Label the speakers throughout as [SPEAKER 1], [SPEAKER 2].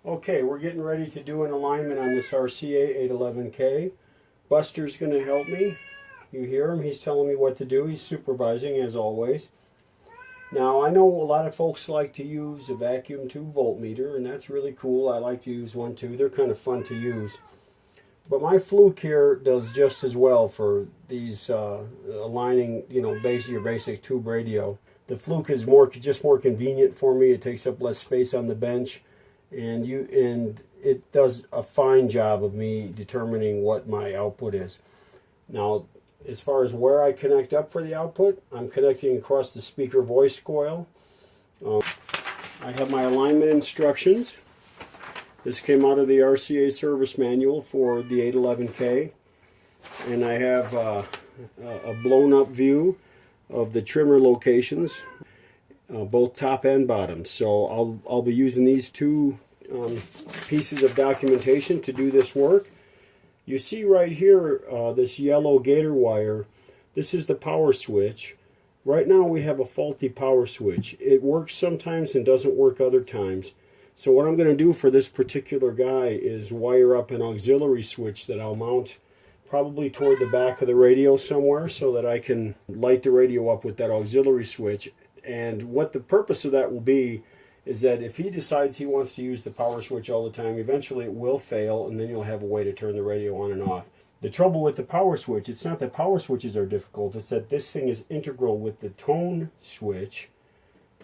[SPEAKER 1] Okay, we're getting ready to do an alignment on this RCA 811K. Buster's going to help me. You hear him? He's telling me what to do. He's supervising as always. Now, I know a lot of folks like to use a vacuum tube voltmeter, and that's really cool. I like to use one too. They're kind of fun to use. But my Fluke here does just as well for these aligning, your basic tube radio. The Fluke is just more convenient for me. It takes up less space on the bench, and it does a fine job of me determining what my output is. Now, as far as where I connect up for the output, I'm connecting across the speaker voice coil. I have my alignment instructions. This came out of the RCA service manual for the 811K, and I have a blown up view of the trimmer locations, both top and bottom. So I'll be using these two pieces of documentation to do this work. You see right here this yellow gator wire. This is the power switch. Right now we have a faulty power switch. It works sometimes and doesn't work other times. So what I'm going to do for this particular guy is wire up an auxiliary switch that I'll mount probably toward the back of the radio somewhere so that I can light the radio up with that auxiliary switch. And what the purpose of that will be is that if he decides he wants to use the power switch all the time, eventually it will fail, and then you'll have a way to turn the radio on and off. The trouble with the power switch, it's not that power switches are difficult, it's that this thing is integral with the tone switch,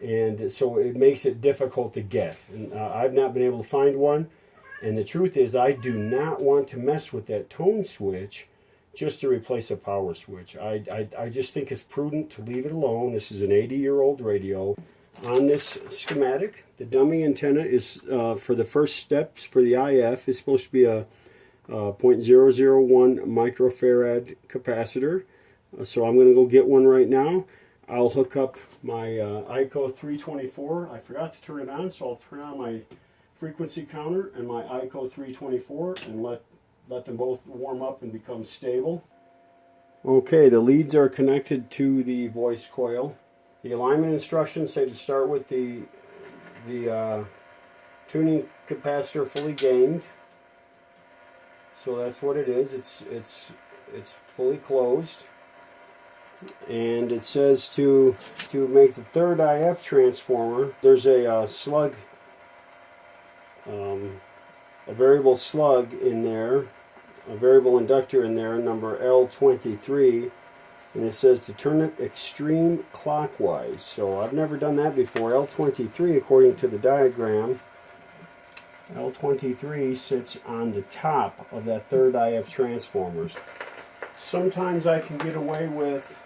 [SPEAKER 1] and so it makes it difficult to get. And I've not been able to find one, and the truth is I do not want to mess with that tone switch just to replace a power switch. I just think it's prudent to leave it alone. This is an 80-year-old radio. On this schematic, the dummy antenna is for the first steps for the IF is supposed to be a 0.001 microfarad capacitor. So I'm going to go get one right now. I'll hook up my ICO 324. I forgot to turn it on, so I'll turn on my frequency counter and my ICO 324 and let them both warm up and become stable. Okay, the leads are connected to the voice coil. The alignment instructions say to start with the tuning capacitor fully gained. So that's what it is. It's fully closed. And it says to make the third IF transformer, there's a slug, a variable slug in there, a variable inductor in there, number L23. And it says to turn it extreme clockwise. So I've never done that before. L23, according to the diagram, L23 sits on the top of that third IF transformers. Sometimes I can get away with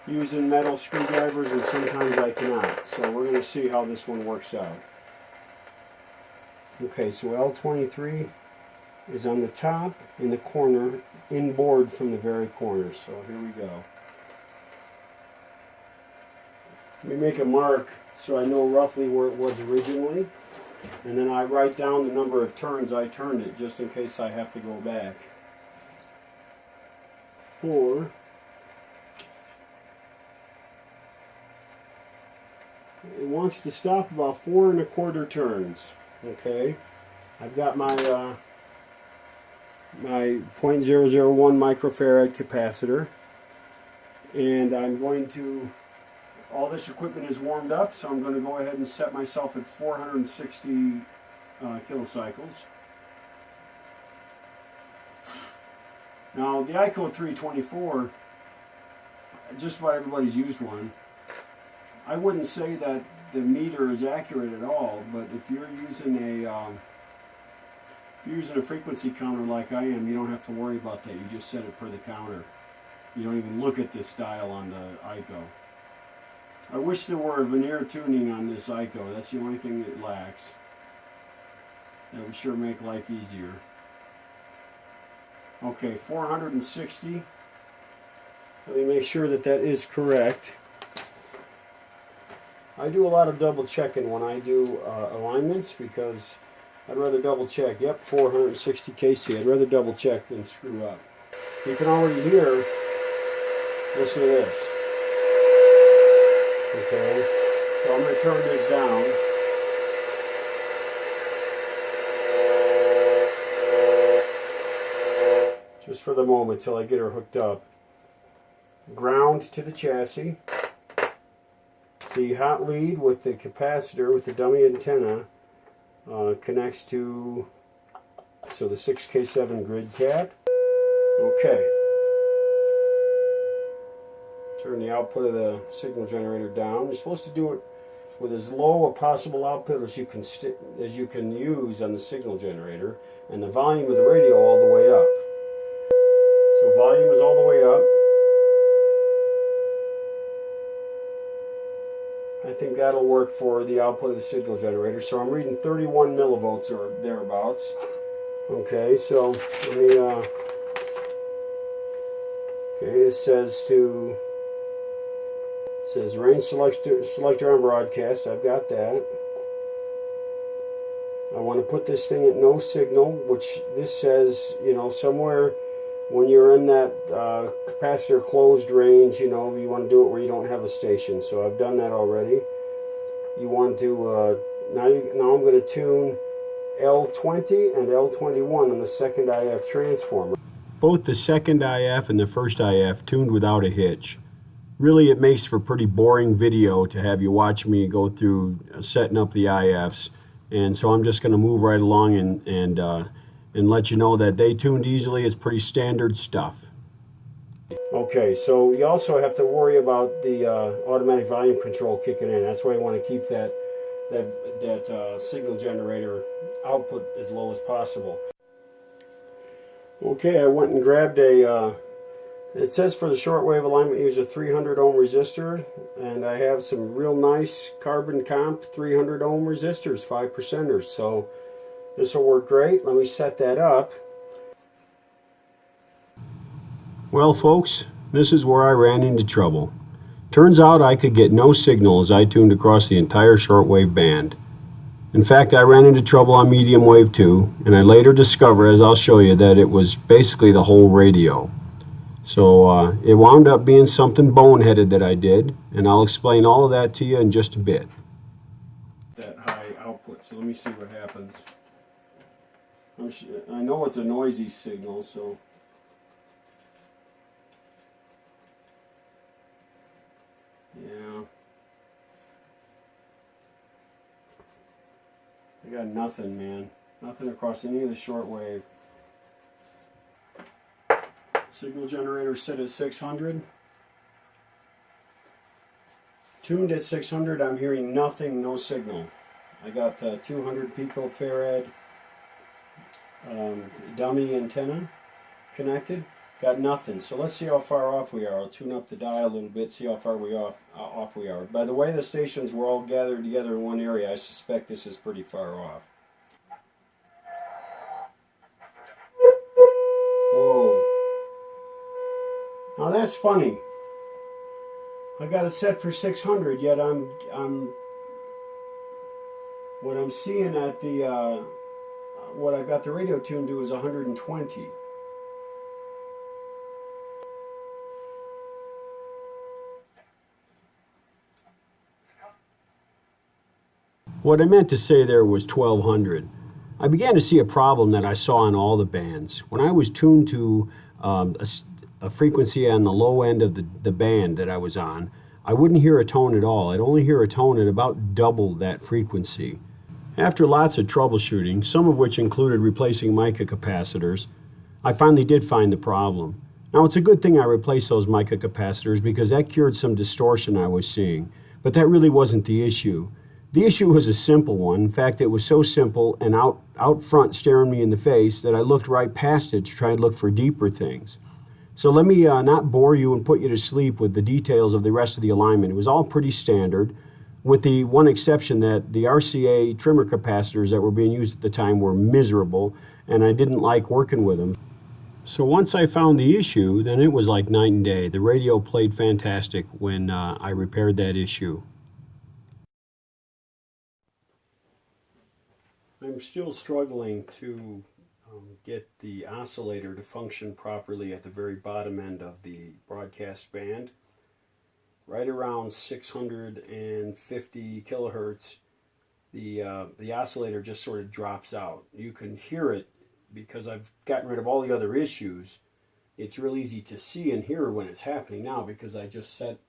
[SPEAKER 1] using metal screwdrivers and sometimes I cannot. So we're going to see how this one works out. Okay, so L23 is on the top in the corner, inboard from the very corner. So here we go. Let me make a mark so I know roughly where it was originally, and then I write down the number of turns I turned it just in case I have to go back. 4. It wants to stop about 4 1/4 turns. Okay, I've got my my 0.001 microfarad capacitor, and I'm going to, all this equipment is warmed up, so I'm going to go ahead and set myself at 460 kilocycles. Now the ICO 324, just about everybody's used one. I wouldn't say that the meter is accurate at all, but if you're using a frequency counter like I am, you don't have to worry about that. You just set it per the counter. You don't even look at this dial on the ICO. I wish there were a veneer tuning on this ICO. That's the only thing it lacks. That would sure make life easier. Okay, 460. Let me make sure that that is correct. I do a lot of double checking when I do alignments because I'd rather double check. Yep, 460 kc. I'd rather double check than screw up. You can already hear, listen to this. Okay, so I'm going to turn this down. just for the moment till I get her hooked up. Ground to the chassis. The hot lead with the capacitor, with the dummy antenna, connects to the 6K7 grid cap. Okay. Turn the output of the signal generator down. You're supposed to do it with as low a possible output as you can use on the signal generator, and the volume of the radio all the way up. So volume is all the way up. I think that'll work for the output of the signal generator. So I'm reading 31 millivolts or thereabouts. Okay, so let me, okay, it says range selector on broadcast. I've got that. I want to put this thing at no signal, which this says, you know, somewhere when you're in that capacitor closed range, you know, you want to do it where you don't have a station. So I've done that already. You want to, now I'm going to tune L20 and L21 on the second IF transformer. Both the second IF and the first IF tuned without a hitch. Really, it makes for pretty boring video to have you watch me go through setting up the IFs. And so I'm just going to move right along and let you know that they tuned easily. It's pretty standard stuff. Okay, so you also have to worry about the automatic volume control kicking in. That's why you want to keep that signal generator output as low as possible. Okay, I went and grabbed it says for the shortwave alignment use a 300 ohm resistor, and I have some real nice carbon comp 300 ohm resistors, 5%ers, so this will work great. Let me set that up. Well folks, this is where I ran into trouble. Turns out I could get no signal as I tuned across the entire shortwave band. In fact, I ran into trouble on medium wave too, and I later discovered, as I'll show you, that it was basically the whole radio. So it wound up being something boneheaded that I did, and I'll explain all of that to you in just a bit. That high output, so let me see what happens. I know it's a noisy signal, so yeah. I got nothing, man. Nothing across any of the shortwave. Signal generator set at 600. Tuned at 600, I'm hearing nothing, no signal. I got 200 picofarad dummy antenna connected. Got nothing. So let's see how far off we are. I'll tune up the dial a little bit, see how far off we are. By the way the stations were all gathered together in one area, I suspect this is pretty far off. Whoa. Now that's funny. I got it set for 600, yet what I'm seeing at the what I got the radio tuned to is 120. What I meant to say there was 1200. I began to see a problem that I saw on all the bands. When I was tuned to a frequency on the low end of the band that I was on, I wouldn't hear a tone at all. I'd only hear a tone at about double that frequency. After lots of troubleshooting, some of which included replacing mica capacitors, I finally did find the problem. Now it's a good thing I replaced those mica capacitors because that cured some distortion I was seeing, but that really wasn't the issue. The issue was a simple one. In fact, it was so simple and out front staring me in the face that I looked right past it to try and look for deeper things. So let me not bore you and put you to sleep with the details of the rest of the alignment. It was all pretty standard, with the one exception that the RCA trimmer capacitors that were being used at the time were miserable, and I didn't like working with them. So once I found the issue, then it was like night and day. The radio played fantastic when I repaired that issue. I'm still struggling to get the oscillator to function properly at the very bottom end of the broadcast band. Right around 650 kilohertz, the oscillator just sort of drops out. You can hear it because I've gotten rid of all the other issues, it's real easy to see and hear when it's happening now, because I just set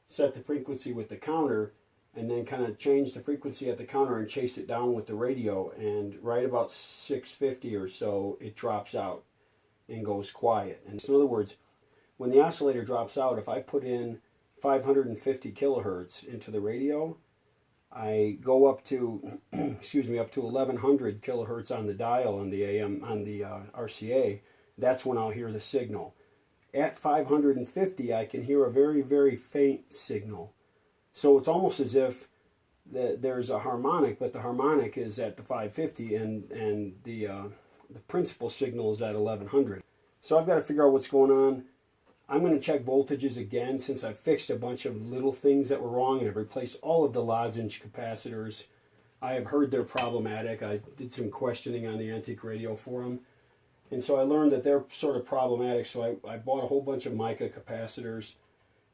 [SPEAKER 1] the frequency with the counter and then kind of change the frequency at the counter and chase it down with the radio, and right about 650 or so it drops out and goes quiet. And so in other words, when the oscillator drops out, if I put in 550 kilohertz into the radio, I go up to excuse me, up to 1100 kilohertz on the dial on the AM on the RCA. That's when I'll hear the signal. At 550 I can hear a very, very faint signal. So it's almost as if there's a harmonic, but the harmonic is at the 550 and the principal signal is at 1100. So I've got to figure out what's going on. I'm going to check voltages again, since I've fixed a bunch of little things that were wrong, and I've replaced all of the lozenge capacitors. I have heard they're problematic. I did some questioning on the Antique Radio Forum, and so I learned that they're sort of problematic. So I bought a whole bunch of mica capacitors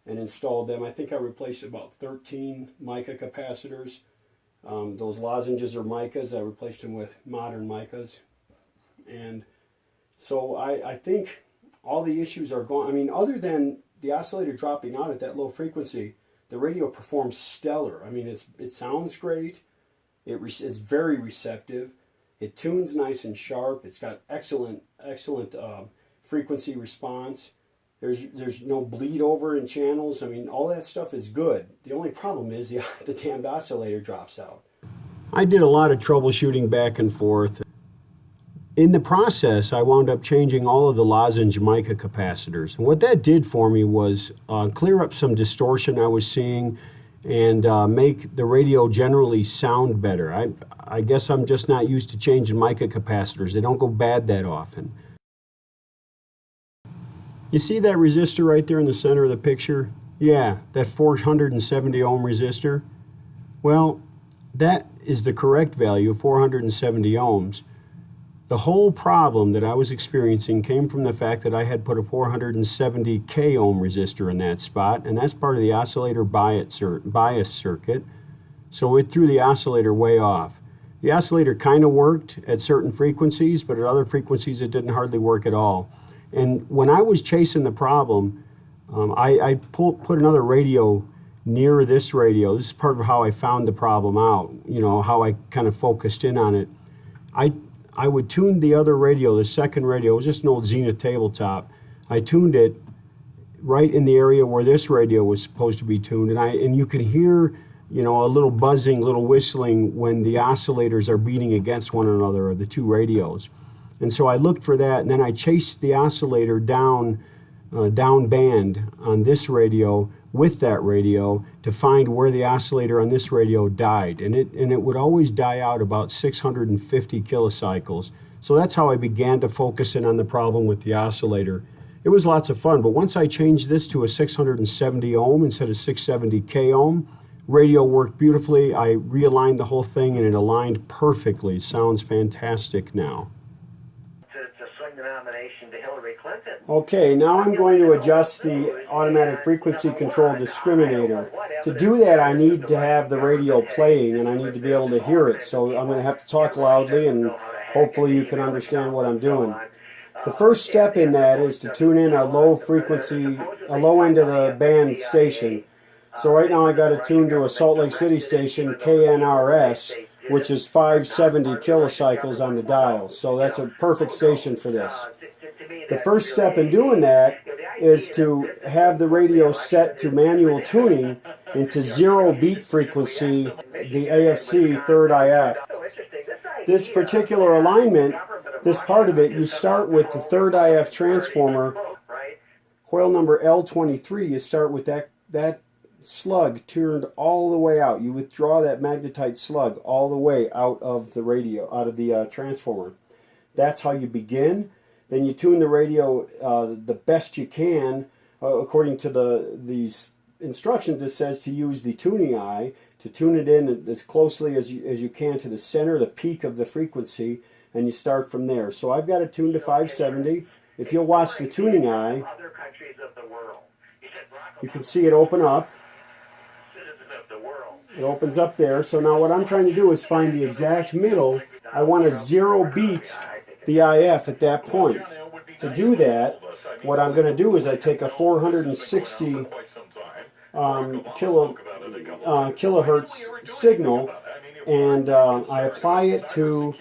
[SPEAKER 1] and installed them. I think I replaced about 13 mica capacitors. Those lozenges are micas. I replaced them with modern micas. And so I think all the issues are gone. I mean, other than the oscillator dropping out at that low frequency, the radio performs stellar. I mean, it sounds great. It's very receptive. It tunes nice and sharp. It's got excellent frequency response. There's no bleed over in channels. I mean, all that stuff is good. The only problem is the damned oscillator drops out. I did a lot of troubleshooting back and forth. In the process, I wound up changing all of the lozenge mica capacitors. And what that did for me was clear up some distortion I was seeing and make the radio generally sound better. I guess I'm just not used to changing mica capacitors. They don't go bad that often. You see that resistor right there in the center of the picture? Yeah, that 470 ohm resistor. Well, that is the correct value, 470 ohms. The whole problem that I was experiencing came from the fact that I had put a 470k ohm resistor in that spot, and that's part of the oscillator bias circuit, so it threw the oscillator way off. The oscillator kind of worked at certain frequencies, but at other frequencies it didn't hardly work at all. And when I was chasing the problem, I put another radio near this radio. This is part of how I found the problem out, you know, how I kind of focused in on it. I would tune the other radio, the second radio. It was just an old Zenith tabletop. I tuned it right in the area where this radio was supposed to be tuned, and you could hear, you know, a little buzzing, little whistling when the oscillators are beating against one another, or the two radios. And so I looked for that, and then I chased the oscillator down band on this radio with that radio to find where the oscillator on this radio died, and it would always die out about 650 kilocycles. So that's how I began to focus in on the problem with the oscillator. It was lots of fun, but once I changed this to a 670 ohm instead of 670k ohm, radio worked beautifully. I realigned the whole thing and it aligned perfectly. It sounds fantastic now. Okay, now I'm going to adjust the automatic frequency control discriminator. To do that, I need to have the radio playing, and I need to be able to hear it. So I'm going to have to talk loudly, and hopefully you can understand what I'm doing. The first step in that is to tune in a low frequency, a low end of the band station. So right now I got it tuned to a Salt Lake City station, KNRS, which is 570 kilocycles on the dial. So that's a perfect station for this. The first step in doing that is to have the radio set to manual tuning into 0 beat frequency, the AFC 3rd IF. This particular alignment, this part of it, you start with the 3rd IF transformer, coil number L23, you start with that slug turned all the way out. You withdraw that magnetite slug all the way out of the radio, out of the transformer. That's how you begin. Then you tune the radio the best you can according to these instructions. It says to use the tuning eye to tune it in as closely as you can to the center, the peak of the frequency, and you start from there. So I've got it tuned to 570. If you'll watch the tuning eye, you can see it open up. It opens up there. So now what I'm trying to do is find the exact middle. I want to 0 beat the IF at that point. To do that, what I'm going to do is I take a 460 kilohertz signal, and I apply it to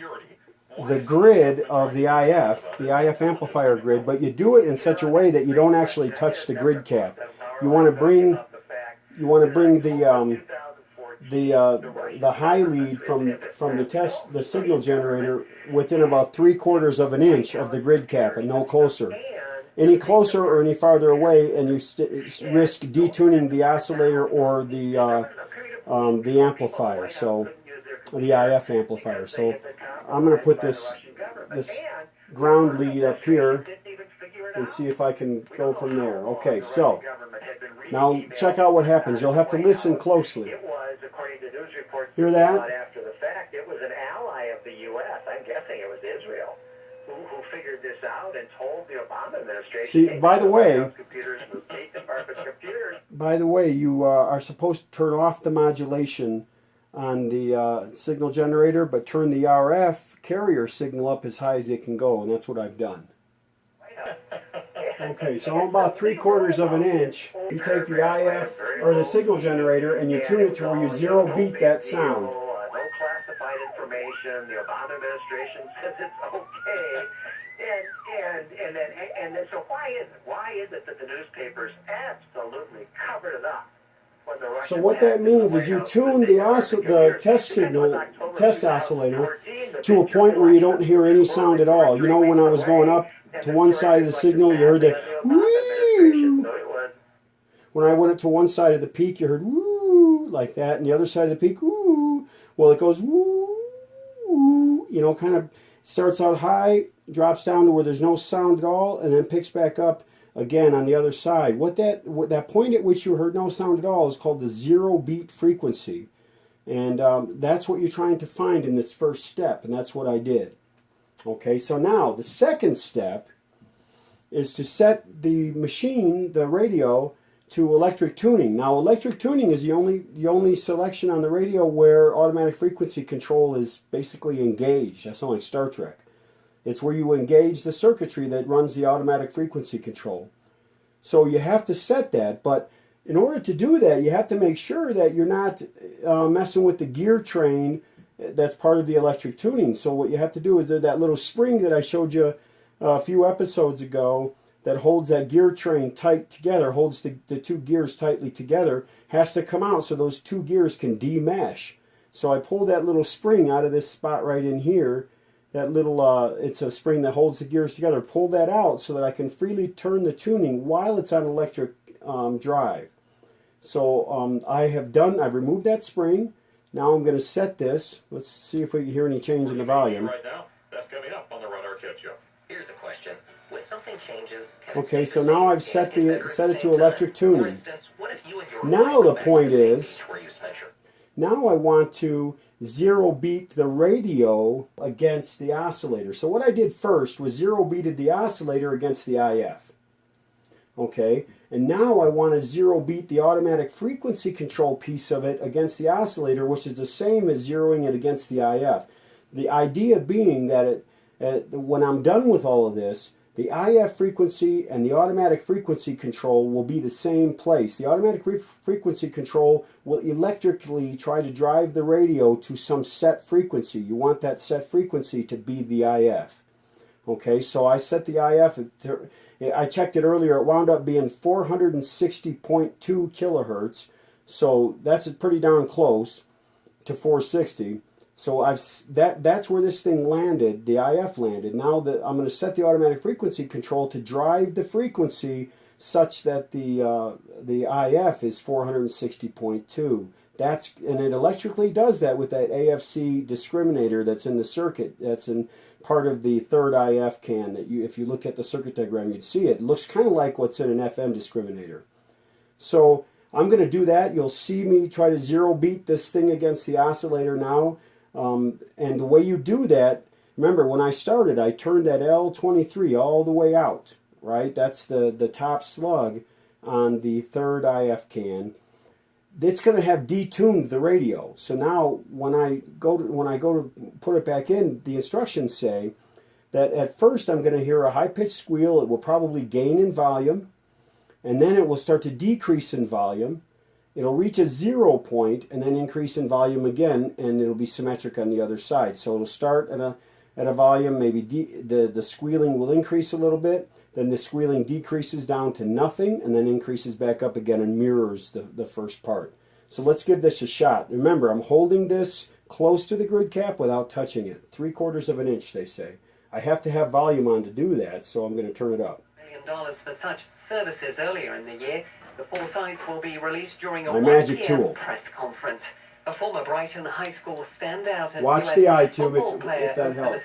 [SPEAKER 1] the grid of the IF amplifier grid, but you do it in such a way that you don't actually touch the grid cap. You want to bring the high lead from the signal generator within about 3/4 of an inch of the grid cap, and no closer. Any closer or any farther away, and you risk detuning the oscillator or the amplifier, so the IF amplifier. So I'm going to put this ground lead up here and see if I can go from there. Okay, so now check out what happens. You'll have to listen closely. Hear that?
[SPEAKER 2] After the fact, it was an ally of the U.S. I'm guessing it was Israel who figured this out and told the Obama administration.
[SPEAKER 1] See, by the way, you are supposed to turn off the modulation on the signal generator, but turn the RF carrier signal up as high as it can go, and that's what I've done. Okay, so I'm about 3/4 of an inch. You take the IF or the signal generator and you tune it to where you zero beat that sound.
[SPEAKER 2] No classified information. The Obama administration says it's okay. And then so why is it that the newspapers absolutely covered it up?
[SPEAKER 1] So what that means is you tune the test oscillator to a point where you don't hear any sound at all. You know, when I was going up to one side of the signal, you heard the woo. When I went to one side of the peak, you heard woo like that, and the other side of the peak, woo. Well, it goes woo, woo. You know, kind of starts out high, drops down to where there's no sound at all, and then picks back up again on the other side. What that point at which you heard no sound at all is called the zero beat frequency, and that's what you're trying to find in this first step, and that's what I did. Okay, so now the second step is to set the machine, the radio, to electric tuning. Now, electric tuning is the only selection on the radio where automatic frequency control is basically engaged. That sounds like Star Trek. It's where you engage the circuitry that runs the automatic frequency control. So you have to set that, but in order to do that, you have to make sure that you're not messing with the gear train that's part of the electric tuning. So what you have to do is that little spring that I showed you a few episodes ago that holds that gear train tight together, holds the two gears tightly together, has to come out so those two gears can de-mesh. So I pulled that little spring out of this spot right in here. That little, it's a spring that holds the gears together. Pull that out so that I can freely turn the tuning while it's on electric drive. So I've removed that spring. Now I'm going to set this. Let's see if we can hear any change in the volume.
[SPEAKER 3] Right now, that's coming up on the Run RCA show. Here's a question. When something changes,
[SPEAKER 1] okay, so now I've set it to electric tuning. Now the point is, now I want to zero beat the radio against the oscillator. So what I did first was zero beated the oscillator against the IF. Okay, and now I want to zero beat the automatic frequency control piece of it against the oscillator, which is the same as zeroing it against the IF. The idea being that when I'm done with all of this, the IF frequency and the automatic frequency control will be the same place. The automatic frequency control will electrically try to drive the radio to some set frequency. You want that set frequency to be the IF. Okay, so I set the IF, I checked it earlier, it wound up being 460.2 kilohertz. So that's pretty darn close to 460. So that's where this thing landed, the IF landed. Now that I'm going to set the automatic frequency control to drive the frequency such that the IF is 460.2. And it electrically does that with that AFC discriminator that's in the circuit. That's in part of the third IF can. That if you look at the circuit diagram, you'd see it. It looks kind of like what's in an FM discriminator. So I'm going to do that. You'll see me try to zero beat this thing against the oscillator now. And the way you do that, remember when I started, I turned that L23 all the way out, right? That's the top slug on the third IF can. It's going to have detuned the radio. So now when I go to put it back in, the instructions say that at first I'm going to hear a high-pitched squeal. It will probably gain in volume, and then it will start to decrease in volume. It'll reach a 0 point and then increase in volume again, and it'll be symmetric on the other side. So it'll start at a volume, maybe the squealing will increase a little bit, then the squealing decreases down to nothing, and then increases back up again and mirrors the first part. So let's give this a shot. Remember, I'm holding this close to the grid cap without touching it. 3/4 of an inch, they say. I have to have volume on to do that, so I'm going to turn it up.
[SPEAKER 4] $1 million for such services earlier in the year. The 4 sites will be released during a
[SPEAKER 1] My
[SPEAKER 4] 1
[SPEAKER 1] magic
[SPEAKER 4] p.m.
[SPEAKER 1] tool.
[SPEAKER 4] press conference. A former Brighton High School standout and
[SPEAKER 1] Watch
[SPEAKER 4] US
[SPEAKER 1] the iTube
[SPEAKER 4] football
[SPEAKER 1] if
[SPEAKER 4] player
[SPEAKER 1] that helps.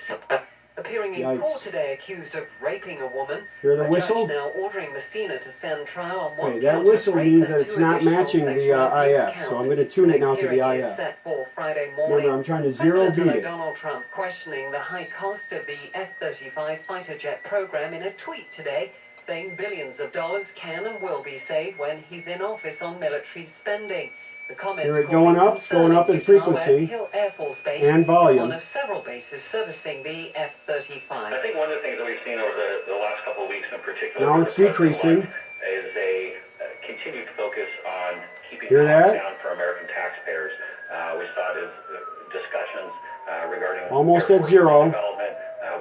[SPEAKER 4] appearing in
[SPEAKER 1] Yikes.
[SPEAKER 4] court today accused of raping a woman.
[SPEAKER 1] Hear the
[SPEAKER 4] A
[SPEAKER 1] whistle?
[SPEAKER 4] judge now ordering Messina to stand trial on one
[SPEAKER 1] Okay, that
[SPEAKER 4] count of
[SPEAKER 1] whistle
[SPEAKER 4] rape
[SPEAKER 1] means
[SPEAKER 4] and
[SPEAKER 1] that it's
[SPEAKER 4] 2
[SPEAKER 1] not
[SPEAKER 4] additional
[SPEAKER 1] matching the
[SPEAKER 4] sexual abuse
[SPEAKER 1] IF, so I'm
[SPEAKER 4] counts.
[SPEAKER 1] going to tune it now to the
[SPEAKER 4] Hearing is
[SPEAKER 1] IF.
[SPEAKER 4] set for Friday morning.
[SPEAKER 1] Remember, I'm trying to zero beat
[SPEAKER 4] President-elect
[SPEAKER 1] it.
[SPEAKER 4] Donald Trump questioning the high cost of the F-35 fighter jet program in a tweet today, saying billions of dollars can and will be saved when he's in office on military spending. The comments
[SPEAKER 1] Hear it going up? It's going up in frequency
[SPEAKER 4] Hill Air Force Base
[SPEAKER 1] and volume.
[SPEAKER 4] One of several bases servicing the F-35.
[SPEAKER 2] I think one of the things that we've seen over the last couple of weeks in particular
[SPEAKER 1] Now it's decreasing.
[SPEAKER 2] is a continued focus on keeping
[SPEAKER 1] Hear
[SPEAKER 2] costs
[SPEAKER 1] that?
[SPEAKER 2] down for American taxpayers. We saw it as discussions regarding
[SPEAKER 1] Almost
[SPEAKER 2] Air
[SPEAKER 1] at
[SPEAKER 2] Force
[SPEAKER 1] zero.
[SPEAKER 2] development.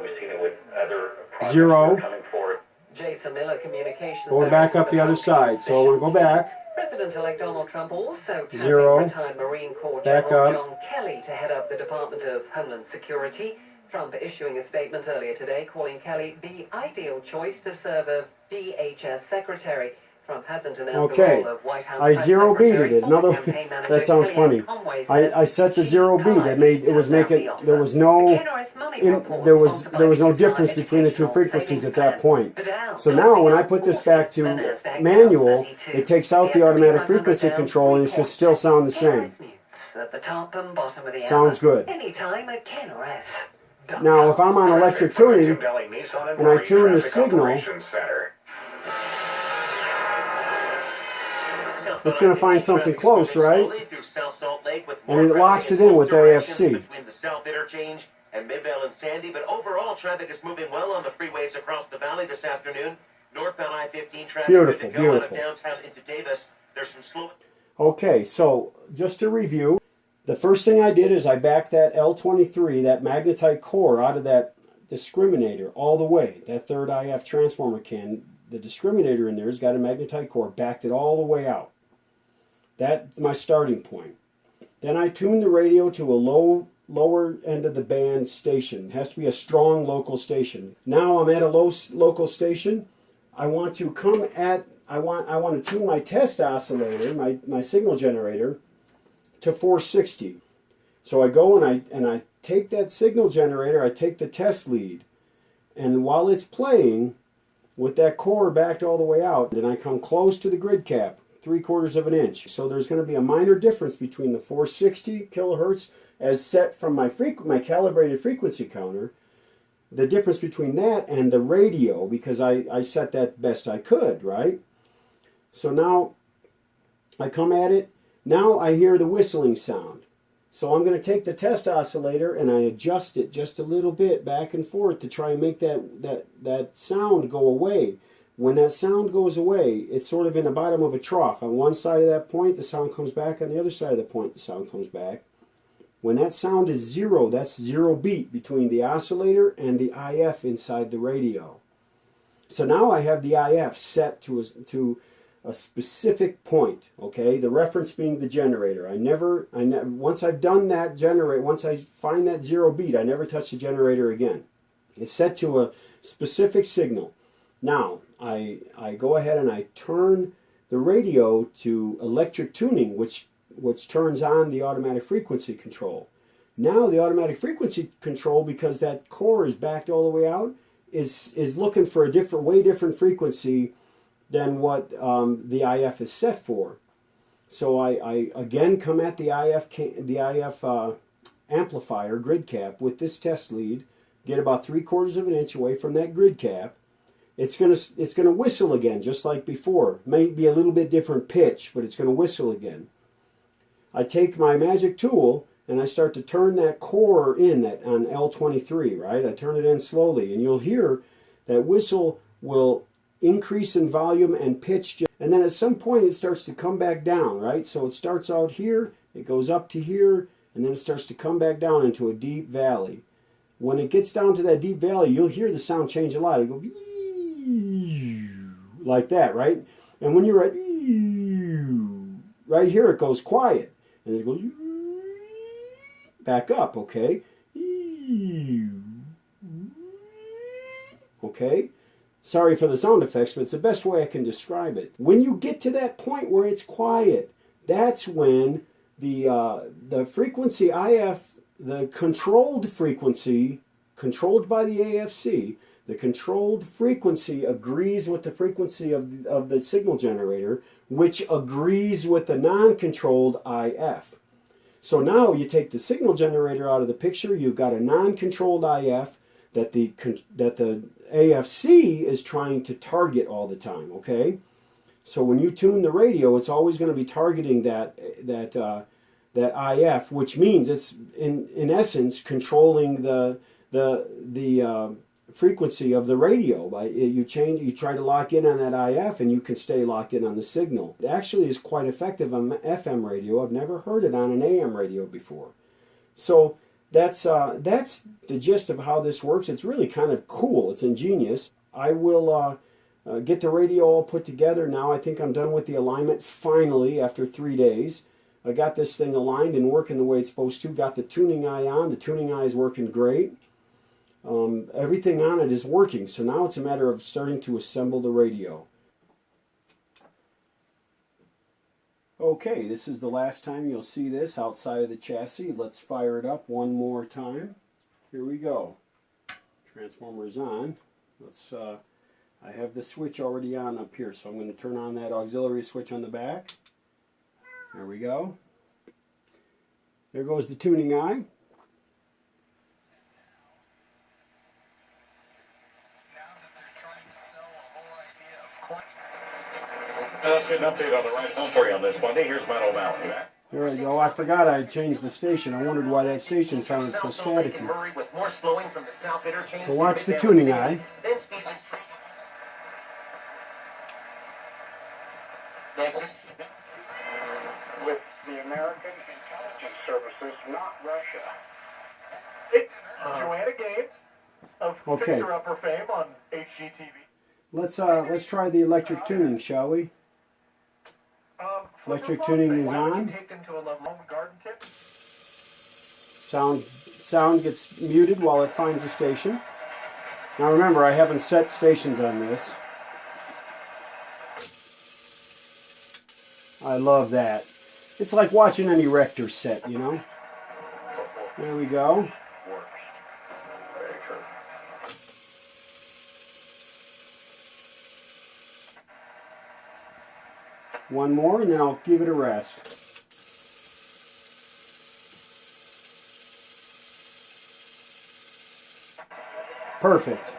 [SPEAKER 2] We've seen it with other projects
[SPEAKER 1] Zero.
[SPEAKER 2] that are coming forward.
[SPEAKER 4] Jason Miller, Communications.
[SPEAKER 1] Going back up the other side, so I want to go back.
[SPEAKER 4] President-elect Donald Trump also tapping
[SPEAKER 1] Zero.
[SPEAKER 4] retired Marine Corps
[SPEAKER 1] Back
[SPEAKER 4] General
[SPEAKER 1] up.
[SPEAKER 4] John Kelly to head up the Department of Homeland Security. Trump issuing a statement earlier today calling Kelly the ideal choice to serve as DHS Secretary. Trump hasn't announced the
[SPEAKER 1] Okay,
[SPEAKER 4] role of White House
[SPEAKER 1] I
[SPEAKER 4] press
[SPEAKER 1] zero
[SPEAKER 4] secretary
[SPEAKER 1] beated it.
[SPEAKER 4] or
[SPEAKER 1] Another,
[SPEAKER 4] campaign manager.
[SPEAKER 1] that sounds
[SPEAKER 4] Kellyanne
[SPEAKER 1] funny.
[SPEAKER 4] Conway says
[SPEAKER 1] I set the
[SPEAKER 4] she's
[SPEAKER 1] zero beat.
[SPEAKER 4] tied
[SPEAKER 1] It was
[SPEAKER 4] to the
[SPEAKER 1] making,
[SPEAKER 4] offer.
[SPEAKER 1] there was
[SPEAKER 4] The
[SPEAKER 1] no,
[SPEAKER 4] generous money report
[SPEAKER 1] there was
[SPEAKER 4] sponsored
[SPEAKER 1] no
[SPEAKER 4] by
[SPEAKER 1] difference
[SPEAKER 4] the
[SPEAKER 1] between the two
[SPEAKER 4] educational
[SPEAKER 1] frequencies at that
[SPEAKER 4] savings
[SPEAKER 1] point.
[SPEAKER 4] plan.
[SPEAKER 1] So now when I put this back to manual, it takes out the automatic frequency control and it should still sound the same.
[SPEAKER 4] At the top and bottom of the
[SPEAKER 1] Sounds
[SPEAKER 4] hour.
[SPEAKER 1] good.
[SPEAKER 4] Anytime at Ken or S.
[SPEAKER 1] Now if I'm on electric tuning and I tune the signal, it's going to find something close, right? And it locks it in with AFC.
[SPEAKER 3] Between the South Interchange and Midvale and Sandy, but overall traffic is moving well on the freeways across the valley this afternoon. Northbound I-15 traffic
[SPEAKER 1] Beautiful,
[SPEAKER 3] good to go out of
[SPEAKER 1] beautiful.
[SPEAKER 3] downtown into Davis. There's some slow.
[SPEAKER 1] Okay, so just to review, the first thing I did is I backed that L23, that magnetite core, out of that discriminator all the way. That third IF transformer can, the discriminator in there has got a magnetite core, backed it all the way out. That's my starting point. Then I tuned the radio to a lower end of the band station. It has to be a strong local station. Now I'm at a local station. I want to tune my test oscillator, my signal generator, to 460. So I go and I take that signal generator, I take the test lead, and while it's playing with that core backed all the way out, and I come close to the grid cap, 3/4 of an inch. So there's going to be a minor difference between the 460 kilohertz as set from my calibrated frequency counter, the difference between that and the radio, because I set that best I could, right? So now I come at it. Now I hear the whistling sound. So I'm going to take the test oscillator and I adjust it just a little bit back and forth to try and make that sound go away. When that sound goes away, it's sort of in the bottom of a trough. On one side of that point, the sound comes back. On the other side of the point, the sound comes back. When that sound is zero, that's zero beat between the oscillator and the IF inside the radio. So now I have the IF set to a specific point, okay? The reference being the generator. Once I've done that generator, once I find that zero beat, I never touch the generator again. It's set to a specific signal. Now, I go ahead and I turn the radio to electric tuning, which turns on the automatic frequency control. Now the automatic frequency control, because that core is backed all the way out, is looking for a way different frequency than what the IF is set for. So I again come at the IF amplifier grid cap with this test lead, get about 3/4 of an inch away from that grid cap. It's gonna whistle again, just like before. Maybe a little bit different pitch, but it's gonna whistle again. I take my magic tool and I start to turn that core in that on L23, right? I turn it in slowly, and you'll hear that whistle will increase in volume and pitch, and then at some point it starts to come back down, right? So it starts out here, it goes up to here, and then it starts to come back down into a deep valley. When it gets down to that deep valley, you'll hear the sound change a lot. It'll go like that, right? And when you're at right here, it goes quiet, and it goes back up, okay? Okay? Sorry for the sound effects, but it's the best way I can describe it. When you get to that point where it's quiet, that's when the frequency IF, the controlled frequency, controlled by the AFC, the controlled frequency agrees with the frequency of the signal generator, which agrees with the non-controlled IF. So now you take the signal generator out of the picture, you've got a non-controlled IF that the AFC is trying to target all the time, okay? So when you tune the radio, it's always going to be targeting that IF, which means it's in essence controlling the frequency of the radio. You try to lock in on that IF, and you can stay locked in on the signal. It actually is quite effective on FM radio. I've never heard it on an AM radio before. So that's the gist of how this works. It's really kind of cool. It's ingenious. I will get the radio all put together now. I think I'm done with the alignment finally after 3 days. I got this thing aligned and working the way it's supposed to. Got the tuning eye on. The tuning eye is working great. Everything on it is working. So now it's a matter of starting to assemble the radio. Okay, this is the last time you'll see this outside of the chassis. Let's fire it up one more time. Here we go. Transformer is on. I have the switch already on up here, so I'm going to turn on that auxiliary switch on the back. There we go. There goes the tuning eye.
[SPEAKER 5] Let's get an update on the right home for you on this Monday. Here's Meadow Valley.
[SPEAKER 1] There we go. I forgot I changed the station. I wondered why that station sounded so staticky. So watch the tuning eye.
[SPEAKER 2] With the American Intelligence Services, not Russia. Joanna Gaines of Fixer Upper fame on HGTV.
[SPEAKER 1] Let's try the electric tuning, shall we? Electric tuning is on. Sound gets muted while it finds a station. Now remember, I haven't set stations on this. I love that. It's like watching any Rector set, you know? There we go. One more, and then I'll give it a rest. Perfect.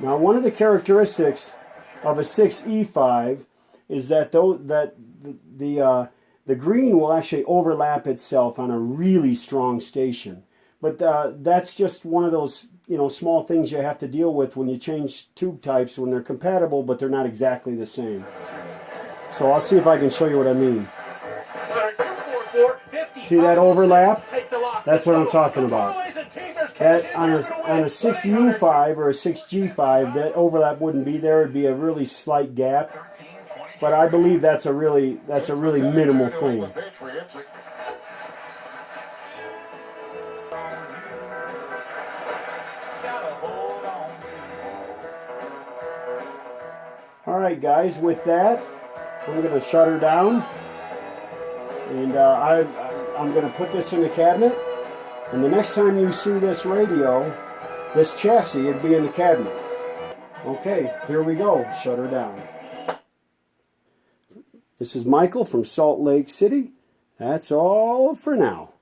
[SPEAKER 1] Now, one of the characteristics of a 6E5 is that the green will actually overlap itself on a really strong station. But that's just one of those small things you have to deal with when you change tube types when they're compatible, but they're not exactly the same. So I'll see if I can show you what I mean. See that overlap? That's what I'm talking about. That on a 6U5 or a 6G5, that overlap wouldn't be there. It'd be a really slight gap. But I believe that's a really minimal thing. Alright guys, with that, I'm going to shut her down, and I'm going to put this in the cabinet, and the next time you see this radio, this chassis, it'd be in the cabinet. Okay, here we go, shut her down. This is Michael from Salt Lake City. That's all for now.